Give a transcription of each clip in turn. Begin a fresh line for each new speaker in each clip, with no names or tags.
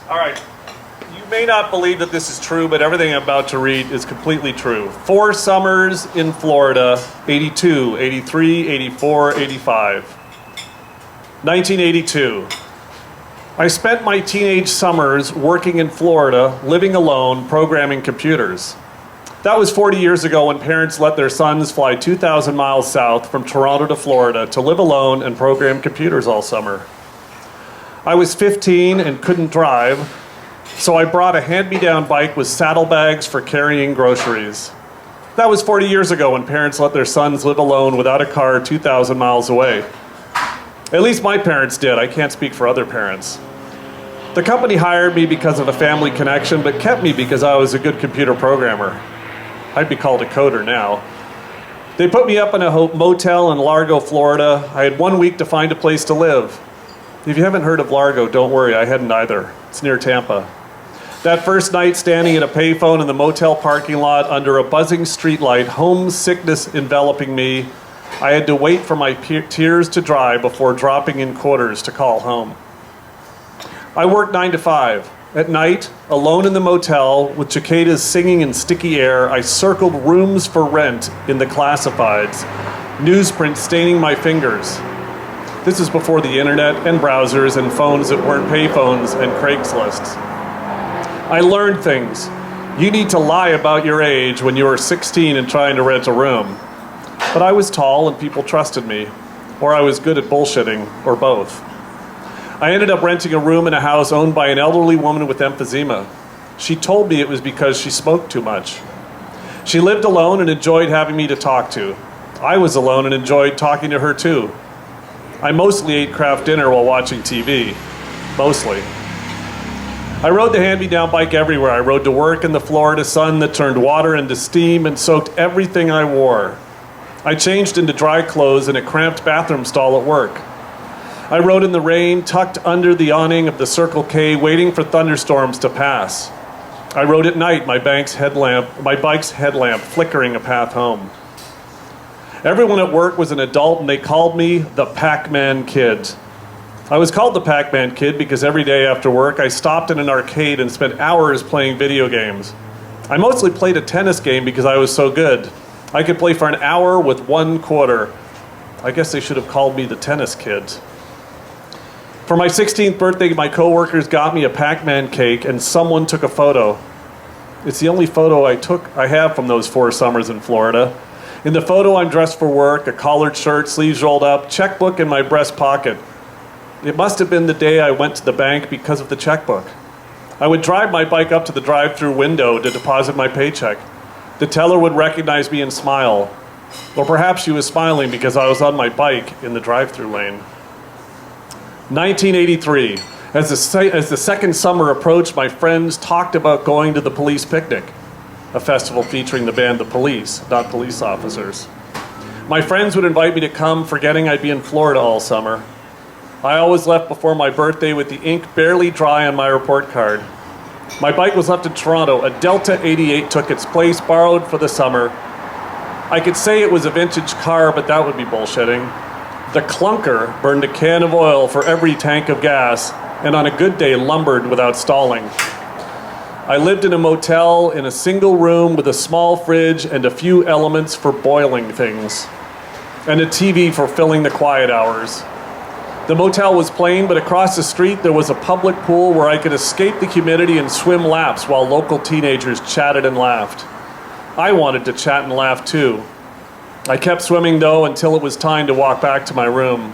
All right. You may not believe that this is true, but everything I'm about to read is completely true. 4 summers in Florida, 82, 83, 84, 85. 1982. I spent my teenage summers working in Florida, living alone, programming computers. That was 40 years ago when parents let their sons fly 2,000 miles south from Toronto to Florida to live alone and program computers all summer. I was 15 and couldn't drive, so I brought a hand-me-down bike with saddlebags for carrying groceries. That was 40 years ago when parents let their sons live alone without a car 2,000 miles away. At least my parents did. I can't speak for other parents. The company hired me because of a family connection, but kept me because I was a good computer programmer. I'd be called a coder now. They put me up in a motel in Largo, Florida. I had 1 week to find a place to live. If you haven't heard of Largo, don't worry, I hadn't either. It's near Tampa. That first night, standing at a payphone in the motel parking lot under a buzzing streetlight, homesickness enveloping me, I had to wait for my tears to dry before dropping in quarters to call home. I worked 9 to 5. At night, alone in the motel, with cicadas singing in sticky air, I circled rooms for rent in the classifieds, newsprint staining my fingers. This is before the internet and browsers and phones that weren't payphones and Craigslists. I learned things. You need to lie about your age when you were 16 and trying to rent a room. But I was tall and people trusted me, or I was good at bullshitting, or both. I ended up renting a room in a house owned by an elderly woman with emphysema. She told me it was because she smoked too much. She lived alone and enjoyed having me to talk to. I was alone and enjoyed talking to her too. I mostly ate Kraft dinner while watching TV. Mostly. I rode the hand-me-down bike everywhere. I rode to work in the Florida sun that turned water into steam and soaked everything I wore. I changed into dry clothes in a cramped bathroom stall at work. I rode in the rain, tucked under the awning of the Circle K, waiting for thunderstorms to pass. I rode at night, my bike's headlamp flickering a path home. Everyone at work was an adult, and they called me the Pac-Man Kid. I was called the Pac-Man Kid because every day after work, I stopped in an arcade and spent hours playing video games. I mostly played a tennis game because I was so good. I could play for an hour with 1 quarter. I guess they should have called me the Tennis Kid. For my 16th birthday, my coworkers got me a Pac-Man cake, and someone took a photo. It's the only photo I have from those 4 summers in Florida. In the photo, I'm dressed for work, a collared shirt, sleeves rolled up, checkbook in my breast pocket. It must have been the day I went to the bank because of the checkbook. I would drive my bike up to the drive-through window to deposit my paycheck. The teller would recognize me and smile. Or perhaps she was smiling because I was on my bike in the drive-through lane. 1983. As the second summer approached, my friends talked about going to the police picnic, a festival featuring the band The Police, not police officers. My friends would invite me to come, forgetting I'd be in Florida all summer. I always left before my birthday with the ink barely dry on my report card. My bike was left in Toronto. A Delta 88 took its place, borrowed for the summer. I could say it was a vintage car, but that would be bullshitting. The clunker burned a can of oil for every tank of gas, and on a good day lumbered without stalling. I lived in a motel in a single room with a small fridge and a few elements for boiling things, and a TV for filling the quiet hours. The motel was plain, but across the street there was a public pool where I could escape the humidity and swim laps while local teenagers chatted and laughed. I wanted to chat and laugh too. I kept swimming though until it was time to walk back to my room.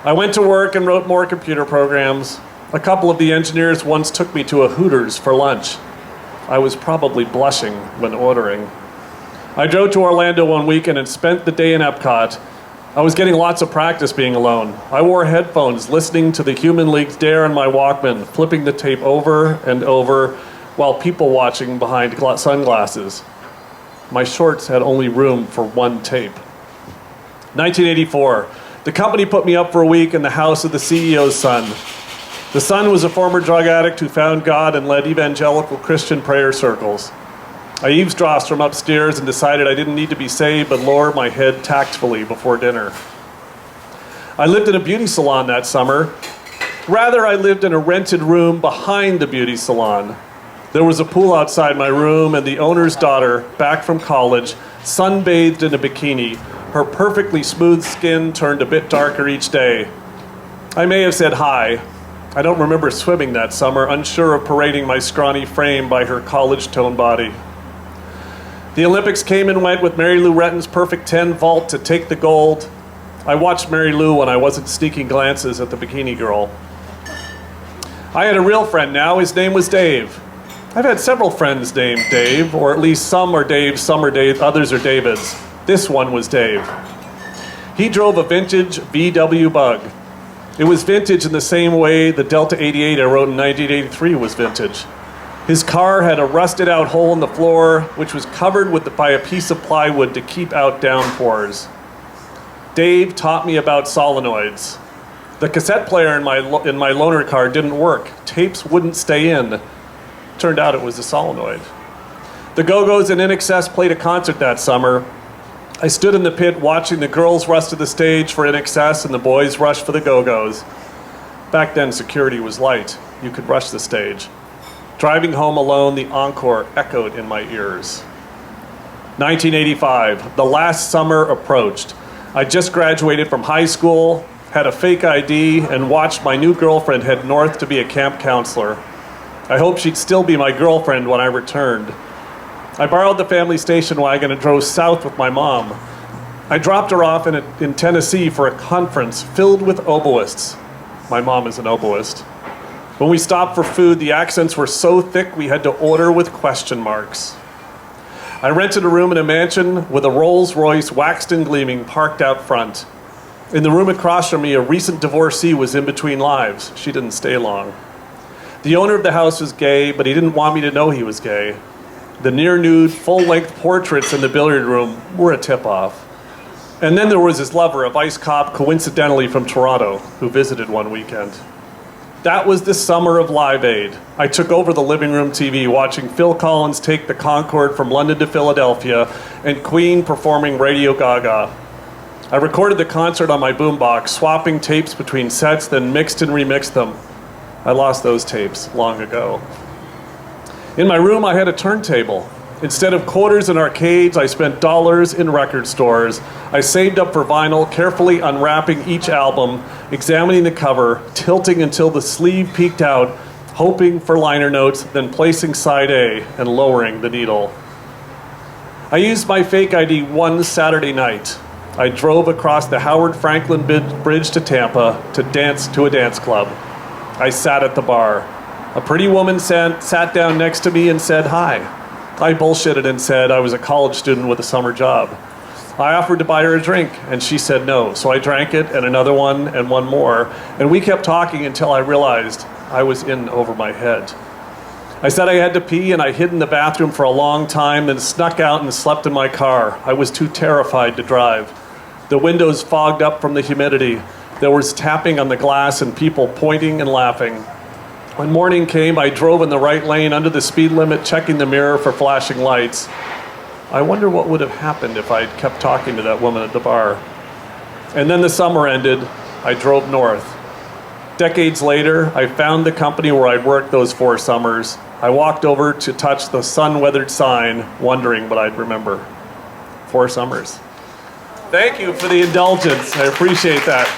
I went to work and wrote more computer programs. A couple of the engineers once took me to a Hooters for lunch. I was probably blushing when ordering. I drove to Orlando one weekend and spent the day in Epcot. I was getting lots of practice being alone. I wore headphones, listening to the Human League's Dare in my Walkman, flipping the tape over and over while people watching behind sunglasses. My shorts had only room for 1 tape. 1984. The company put me up for a week in the house of the CEO's son. The son was a former drug addict who found God and led evangelical Christian prayer circles. I eavesdropped from upstairs and decided I didn't need to be saved, but lowered my head tactfully before dinner. I lived in a beauty salon that summer. Rather, I lived in a rented room behind the beauty salon. There was a pool outside my room, and the owner's daughter, back from college, sunbathed in a bikini. Her perfectly smooth skin turned a bit darker each day. I may have said hi. I don't remember swimming that summer, unsure of parading my scrawny frame by her college-toned body. The Olympics came and went with Mary Lou Retton's perfect 10 vault to take the gold. I watched Mary Lou when I wasn't sneaking glances at the bikini girl. I had a real friend now. His name was Dave. I've had several friends named Dave, or at least some are Dave, others are Davids. This one was Dave. He drove a vintage VW Bug. It was vintage in the same way the Delta 88 I wrote in 1983 was vintage. His car had a rusted out hole in the floor, which was covered by a piece of plywood to keep out downpours. Dave taught me about solenoids. The cassette player in my loaner car didn't work. Tapes wouldn't stay in. Turned out it was a solenoid. The Go-Go's and INXS played a concert that summer. I stood in the pit watching the girls rush to the stage for INXS and the boys rush for the Go-Go's. Back then, security was light. You could rush the stage. Driving home alone, the encore echoed in my ears. 1985, the last summer approached. I just graduated from high school, had a fake ID, and watched my new girlfriend head north to be a camp counselor. I hoped she'd still be my girlfriend when I returned. I borrowed the family station wagon and drove south with my mom. I dropped her off in Tennessee for a conference filled with oboists. My mom is an oboist. When we stopped for food, the accents were so thick we had to order with question marks. I rented a room in a mansion with a Rolls Royce waxed and gleaming parked out front. In the room across from me, a recent divorcee was in between lives. She didn't stay long. The owner of the house was gay, but he didn't want me to know he was gay. The near-nude, full-length portraits in the billiard room were a tip-off. And then there was his lover, a vice cop, coincidentally from Toronto, who visited one weekend. That was the summer of Live Aid. I took over the living room TV, watching Phil Collins take the Concorde from London to Philadelphia, and Queen performing Radio Gaga. I recorded the concert on my boombox, swapping tapes between sets, then mixed and remixed them. I lost those tapes long ago. In my room, I had a turntable. Instead of quarters in arcades, I spent dollars in record stores. I saved up for vinyl, carefully unwrapping each album, examining the cover, tilting until the sleeve peeked out, hoping for liner notes, then placing side A and lowering the needle. I used my fake ID one Saturday night. I drove across the Howard Franklin Bridge to Tampa to dance to a dance club. I sat at the bar. A pretty woman sat down next to me and said hi. I bullshitted and said I was a college student with a summer job. I offered to buy her a drink, and she said no. So I drank it, and another one, and one more. And we kept talking until I realized I was in over my head. I said I had to pee, and I hid in the bathroom for a long time, then snuck out and slept in my car. I was too terrified to drive. The windows fogged up from the humidity. There was tapping on the glass and people pointing and laughing. When morning came, I drove in the right lane under the speed limit, checking the mirror for flashing lights. I wonder what would have happened if I'd kept talking to that woman at the bar. And then the summer ended. I drove north. Decades later, I found the company where I'd worked those 4 summers. I walked over to touch the sun-weathered sign, wondering what I'd remember. 4 summers. Thank you for the indulgence. I appreciate that.